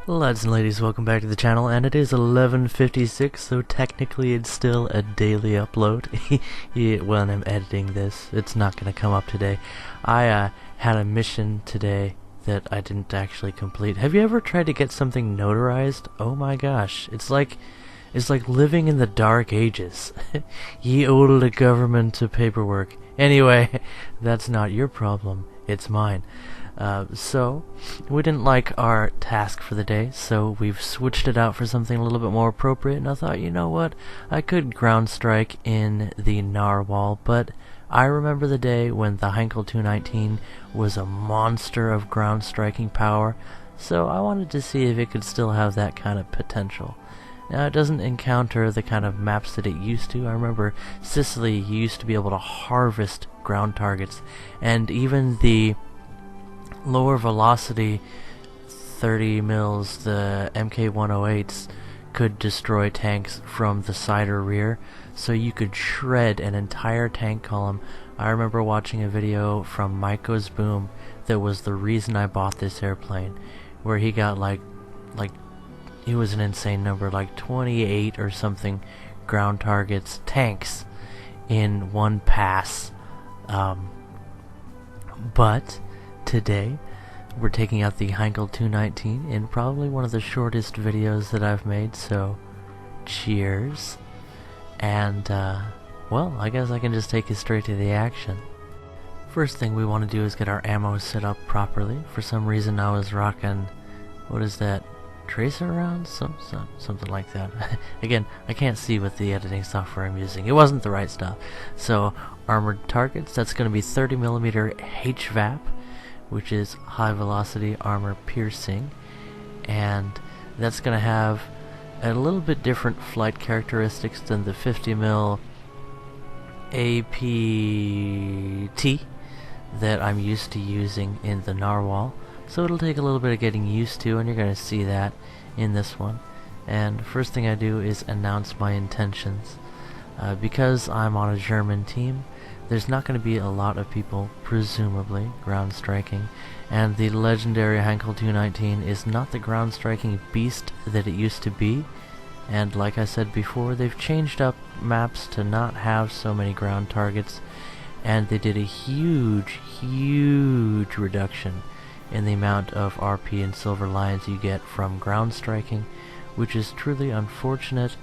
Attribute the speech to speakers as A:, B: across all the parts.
A: Lads and ladies, welcome back to the channel, and it is 11:56, so technically it's still a daily upload. When I'm editing this, it's not going to come up today. I had a mission today that I didn't actually complete. Have you ever tried to get something notarized? Oh my gosh, it's like living in the dark ages. Ye olde government to paperwork. Anyway, that's not your problem, it's mine. So, we didn't like our task for the day, so we've switched it out for something a little bit more appropriate, and I thought, you know what, I could ground strike in the narwhal, but I remember the day when the Heinkel 219 was a monster of ground striking power, so I wanted to see if it could still have that kind of potential. Now, it doesn't encounter the kind of maps that it used to. I remember Sicily used to be able to harvest ground targets, and even the lower velocity 30 mils, the MK108s, could destroy tanks from the side or rear, so you could shred an entire tank column. I remember watching a video from Maiko's Boom that was the reason I bought this airplane, where he got like it was an insane number, like 28 or something ground targets, tanks, in one pass. But today, we're taking out the Heinkel 219 in probably one of the shortest videos that I've made, so cheers. And, well, I guess I can just take you straight to the action. First thing we want to do is get our ammo set up properly. For some reason I was rocking, what is that, tracer rounds? Something like that. Again, I can't see with the editing software I'm using. It wasn't the right stuff. So, armored targets, that's going to be 30mm HVAP, which is high velocity armor piercing, and that's going to have a little bit different flight characteristics than the 50mm APT that I'm used to using in the narwhal, so it'll take a little bit of getting used to, and you're going to see that in this one. And first thing I do is announce my intentions. Because I'm on a German team, there's not going to be a lot of people, presumably, ground striking, and the legendary Heinkel 219 is not the ground striking beast that it used to be, and like I said before, they've changed up maps to not have so many ground targets, and they did a huge reduction in the amount of RP and Silver Lions you get from ground striking, which is truly unfortunate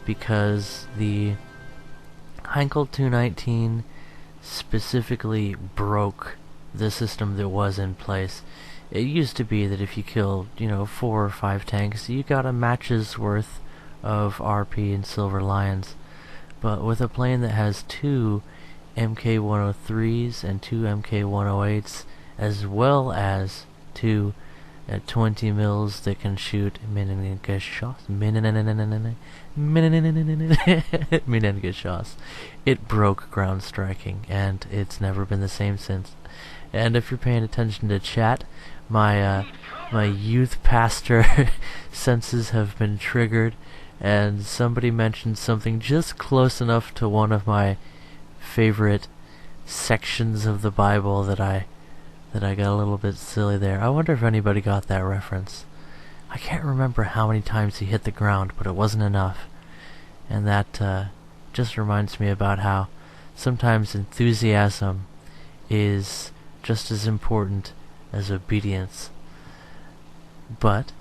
A: because the Heinkel 219 specifically broke the system that was in place. It used to be that if you killed, 4 or 5 tanks, you got a match's worth of RP and Silver Lions. But with a plane that has 2 MK103s and 2 MK108s, as well as 2 at 20 mils that can shoot Menenga shots. Menenga shots. It broke ground striking, and it's never been the same since. And if you're paying attention to chat, my youth pastor senses have been triggered, and somebody mentioned something just close enough to one of my favorite sections of the Bible that I got a little bit silly there. I wonder if anybody got that reference. I can't remember how many times he hit the ground, but it wasn't enough. And that just reminds me about how sometimes enthusiasm is just as important as obedience. But,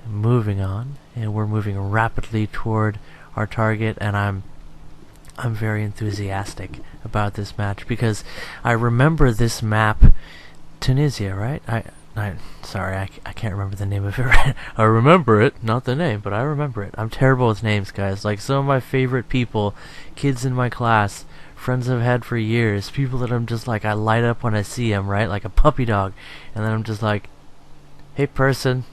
A: moving on, and we're moving rapidly toward our target, and I'm very enthusiastic about this match because I remember this map. Tunisia, right? Sorry, I can't remember the name of it right. I remember it, not the name, but I remember it. I'm terrible with names, guys. Like, some of my favorite people, kids in my class, friends I've had for years, people that I'm just like, I light up when I see them, right? Like a puppy dog. And then I'm just like, hey person,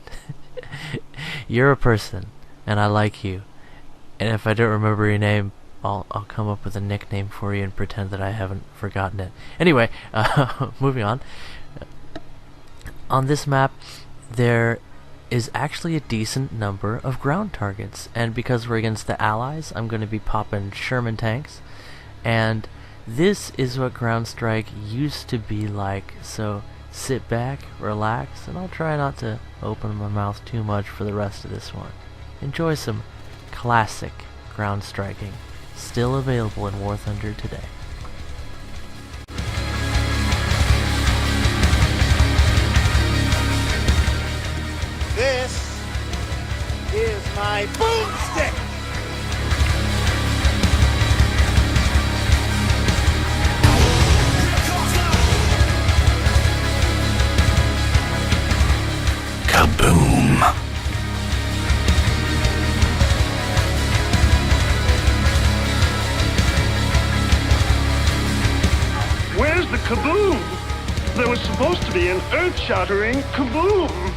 A: you're a person, and I like you. And if I don't remember your name, I'll come up with a nickname for you and pretend that I haven't forgotten it. Anyway, moving on. On this map, there is actually a decent number of ground targets, and because we're against the Allies, I'm going to be popping Sherman tanks, and this is what ground strike used to be like. So sit back, relax, and I'll try not to open my mouth too much for the rest of this one. Enjoy some classic ground striking, still available in War Thunder today.
B: This is my boomstick!
C: Kaboom!
D: Where's the kaboom? There was supposed to be an earth-shattering kaboom.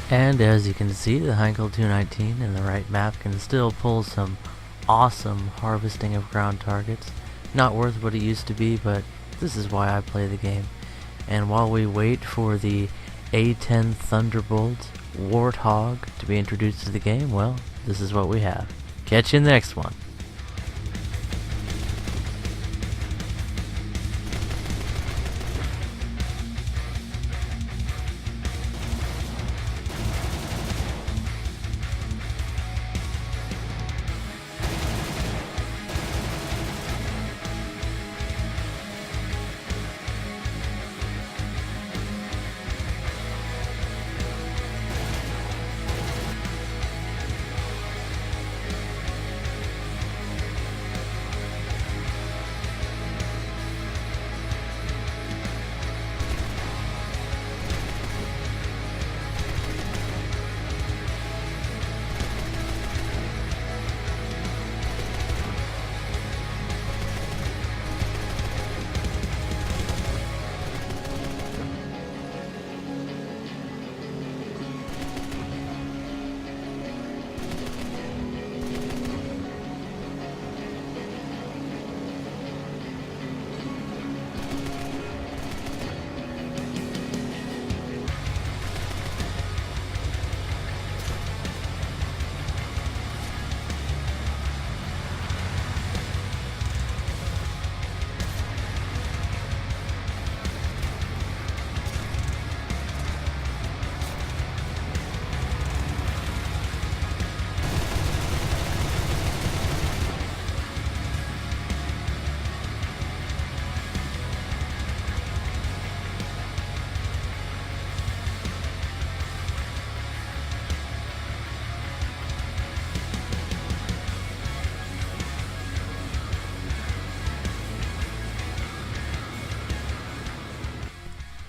A: And as you can see, the Heinkel 219 in the right map can still pull some awesome harvesting of ground targets. Not worth what it used to be, but this is why I play the game. And while we wait for the A-10 Thunderbolt Warthog to be introduced to the game, well, this is what we have. Catch you in the next one.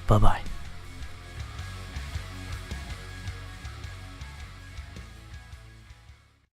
A: Bye-bye.